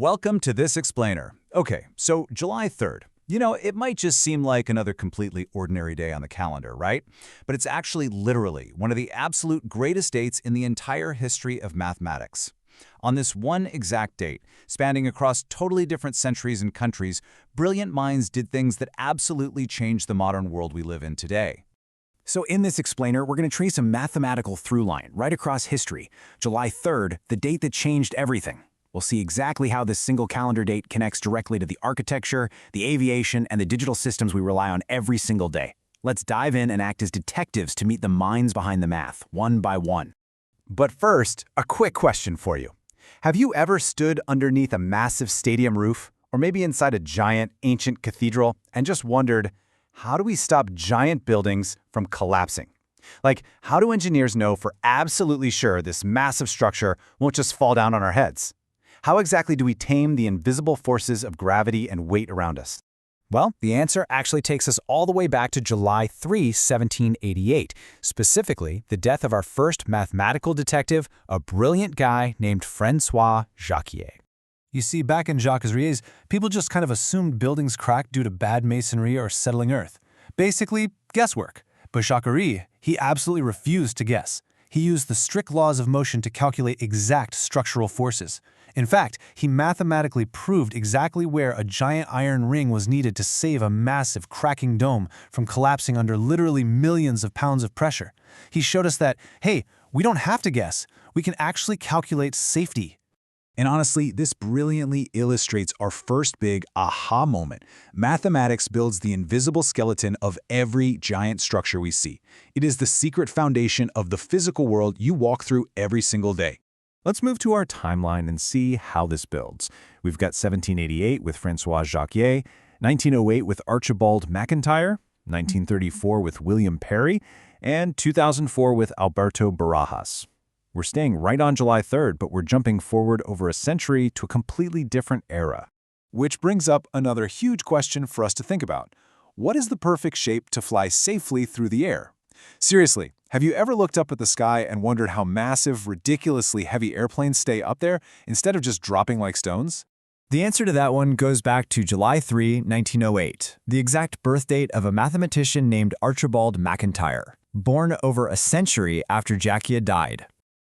Welcome to this explainer. Okay, so July 3rd. It might just seem like another completely ordinary day on the calendar, right? But it's actually literally one of the absolute greatest dates in the entire history of mathematics. On this one exact date, spanning across totally different centuries and countries, brilliant minds did things that absolutely changed the modern world we live in today. So in this explainer, we're going to trace a mathematical through line right across history. July 3rd, the date that changed everything. We'll see exactly how this single calendar date connects directly to the architecture, the aviation, and the digital systems we rely on every single day. Let's dive in and act as detectives to meet the minds behind the math, one by one. But first, a quick question for you. Have you ever stood underneath a massive stadium roof, or maybe inside a giant, ancient cathedral, and just wondered, how do we stop giant buildings from collapsing? Like, how do engineers know for absolutely sure this massive structure won't just fall down on our heads? How exactly do we tame the invisible forces of gravity and weight around us? Well, the answer actually takes us all the way back to July 3, 1788, specifically the death of our first mathematical detective, a brilliant guy named François Jacquier. You see, back in Jacquier's, people just kind of assumed buildings cracked due to bad masonry or settling earth. Basically, guesswork. But Jacquier, he absolutely refused to guess. He used the strict laws of motion to calculate exact structural forces. In fact, he mathematically proved exactly where a giant iron ring was needed to save a massive cracking dome from collapsing under literally millions of pounds of pressure. He showed us that, hey, we don't have to guess. We can actually calculate safety. And honestly, this brilliantly illustrates our first big aha moment. Mathematics builds the invisible skeleton of every giant structure we see. It is the secret foundation of the physical world you walk through every single day. Let's move to our timeline and see how this builds. We've got 1788 with François Jacquier, 1908 with Archibald Macintyre, 1934 with William Parry, and 2004 with Alberto Barajas. We're staying right on July 3rd, but we're jumping forward over a century to a completely different era. Which brings up another huge question for us to think about. What is the perfect shape to fly safely through the air? Seriously, have you ever looked up at the sky and wondered how massive, ridiculously heavy airplanes stay up there instead of just dropping like stones? The answer to that one goes back to July 3, 1908, the exact birth date of a mathematician named Archibald Macintyre, born over a century after Jacquier died.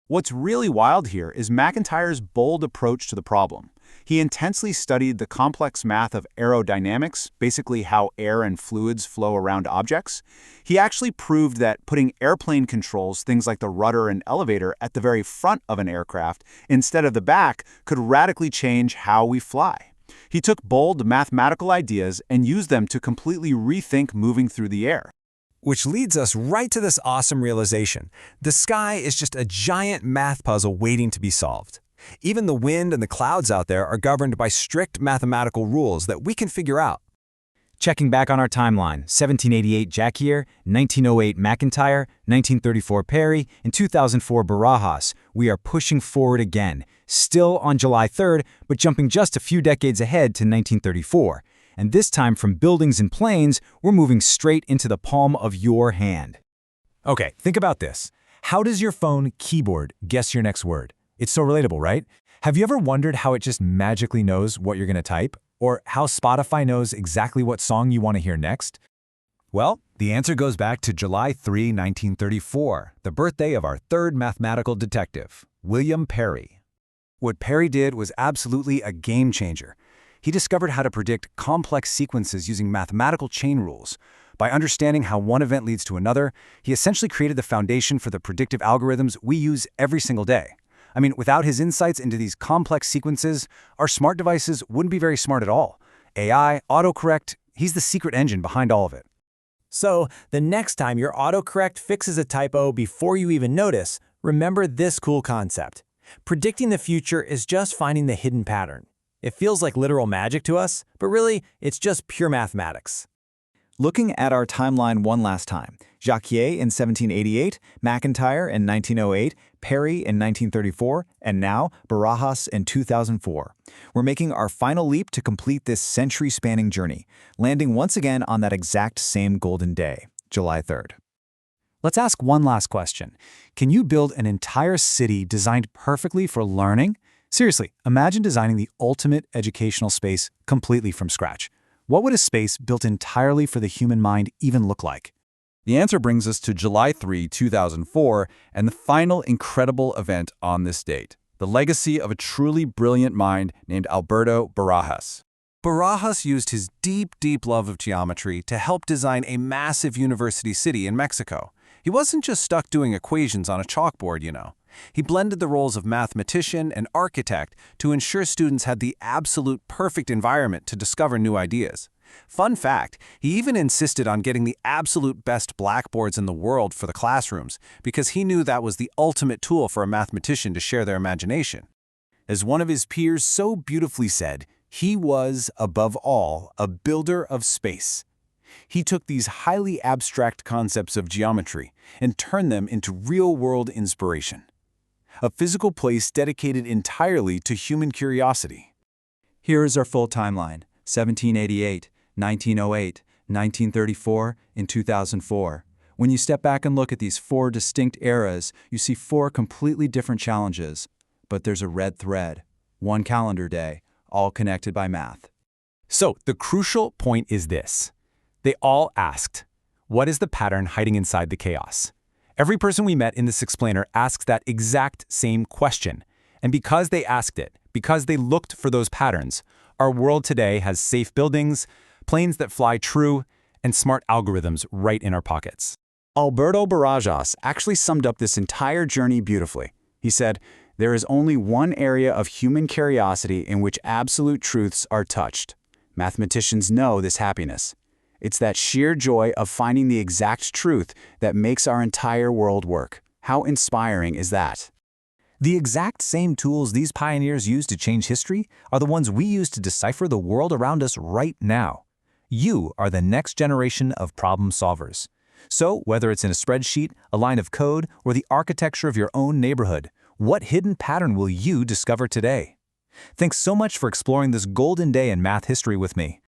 What's really wild here is Macintyre's bold approach to the problem. He intensely studied the complex math of aerodynamics, basically how air and fluids flow around objects. He actually proved that putting airplane controls, things like the rudder and elevator, at the very front of an aircraft instead of the back could radically change how we fly. He took bold mathematical ideas and used them to completely rethink moving through the air. Which leads us right to this awesome realization. The sky is just a giant math puzzle waiting to be solved. Even the wind and the clouds out there are governed by strict mathematical rules that we can figure out. Checking back on our timeline, 1788 Jacquier, 1908 Macintyre, 1934 Parry, and 2004 Barajas, we are pushing forward again, still on July 3rd, but jumping just a few decades ahead to 1934. And this time from buildings and planes, we're moving straight into the palm of your hand. Okay, think about this. How does your phone keyboard guess your next word? It's so relatable, right? Have you ever wondered how it just magically knows what you're going to type? Or how Spotify knows exactly what song you want to hear next? Well, the answer goes back to July 3, 1934, the birthday of our third mathematical detective, William Parry. What Parry did was absolutely a game changer. He discovered how to predict complex sequences using mathematical chain rules. By understanding how one event leads to another, he essentially created the foundation for the predictive algorithms we use every single day. I mean, without his insights into these complex sequences, our smart devices wouldn't be very smart at all. AI, autocorrect, he's the secret engine behind all of it. So, the next time your autocorrect fixes a typo before you even notice, remember this cool concept. Predicting the future is just finding the hidden pattern. It feels like literal magic to us, but really, it's just pure mathematics. Looking at our timeline one last time, Jacquier in 1788, Macintyre in 1908, Parry in 1934, and now Barajas in 2004. We're making our final leap to complete this century-spanning journey, landing once again on that exact same golden day, July 3rd. Let's ask one last question. Can you build an entire city designed perfectly for learning, Seriously, imagine designing the ultimate educational space completely from scratch. What would a space built entirely for the human mind even look like? The answer brings us to July 3, 2004, and the final incredible event on this date, the legacy of a truly brilliant mind named Alberto Barajas. Barajas used his deep love of geometry to help design a massive university city in Mexico. He wasn't just stuck doing equations on a chalkboard, you know. He blended the roles of mathematician and architect to ensure students had the absolute perfect environment to discover new ideas. Fun fact, he even insisted on getting the absolute best blackboards in the world for the classrooms because he knew that was the ultimate tool for a mathematician to share their imagination. As one of his peers so beautifully said, he was, above all, a builder of space. He took these highly abstract concepts of geometry and turned them into real-world inspiration. A physical place dedicated entirely to human curiosity. Here is our full timeline: 1788, 1908, 1934, and 2004. When you step back and look at these 4 distinct eras, you see 4 completely different challenges. But there's a red thread: one calendar day, all connected by math. So, the crucial point is this. They all asked, what is the pattern hiding inside the chaos? Every person we met in this explainer asks that exact same question. And because they asked it, because they looked for those patterns, our world today has safe buildings, planes that fly true, and smart algorithms right in our pockets. Alberto Barajas actually summed up this entire journey beautifully. He said, "There is only one area of human curiosity in which absolute truths are touched. Mathematicians know this happiness. It's that sheer joy of finding the exact truth that makes our entire world work. How inspiring is that?" The exact same tools these pioneers used to change history are the ones we use to decipher the world around us right now. You are the next generation of problem solvers. So, whether it's in a spreadsheet, a line of code, or the architecture of your own neighborhood, what hidden pattern will you discover today? Thanks so much for exploring this golden day in math history with me.